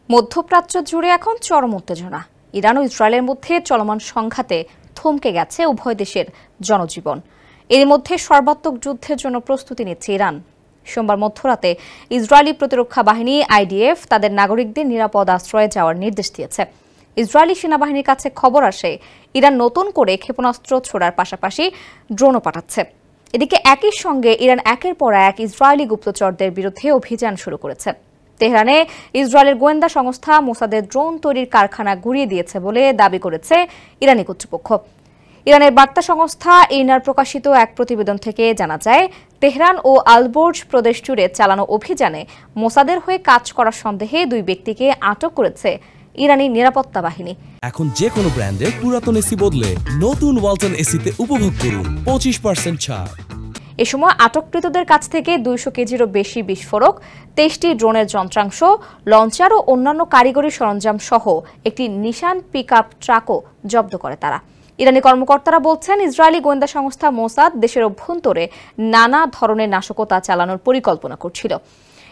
মধ্যপ্রাচ্য জুড়ে এখন চরম উত্তেজনা। ইরান ও ইসরায়েলের মধ্যে চলমান সংঘাতে থমকে গেছে উভয় দেশের জনজীবন। এর মধ্যে সর্বাত্মক যুদ্ধের জন্য প্রস্তুতি নিচ্ছে ইরান। সোমবার মধ্যরাতে ইসরায়েলি প্রতিরক্ষা বাহিনী আইডিএফ তাদের নাগরিকদের নিরাপদ আশ্রয়ে যাওয়ার নির্দেশ দিয়েছে। ইসরায়েলি সেনাবাহিনীর কাছে খবর আসে ইরান নতুন করে ক্ষেপণাস্ত্র ছোড়ার পাশাপাশি ড্রোনও পাঠাচ্ছে। এদিকে একই সঙ্গে ইরান একের পর এক ইসরায়েলি গুপ্তচরদের বিরুদ্ধে অভিযান শুরু করেছে। তেহরানে ইসরায়েলের গোয়েন্দা সংস্থা মোসাদের ড্রোন তৈরির কারখানা গুঁড়িয়ে দিয়েছে বলে দাবি করেছে ইরানি কর্তৃপক্ষ। ইরানের বার্তা সংস্থা ইরনার প্রকাশিত এক প্রতিবেদন থেকে জানা যায়, তেহরান ও আলবোর্জ প্রদেশ জুড়ে চালানো অভিযানে মোসাদের হয়ে কাজ করার সন্দেহে দুই ব্যক্তিকে আটক করেছে ইরানি নিরাপত্তা বাহিনী। এখন যে কোনো ব্র্যান্ডের পুরাতন এসি বদলে নতুন ওয়ালটন এসিতে উপভোগ করুন 25% ছাড়। এ সময় আটককৃতদের কাছ থেকে 200 কেজিরও বেশি বিস্ফোরক, 23টি ড্রোনের যন্ত্রাংশ, লঞ্চার ও অন্যান্য কারিগরি সরঞ্জাম সহ একটি নিশান পিকআপ ট্রাকও জব্দ করে তারা। ইরানি কর্মকর্তারা বলছেন, ইসরায়েলি গোয়েন্দা সংস্থা মোসাদ দেশের অভ্যন্তরে নানা ধরনের নাশকতা চালানোর পরিকল্পনা করছিল।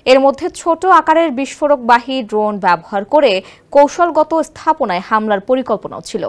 এর মধ্যে ছোট আকারের বিস্ফোরকবাহী ড্রোন ব্যবহার করে কৌশলগত স্থাপনায় হামলার পরিকল্পনাও ছিল।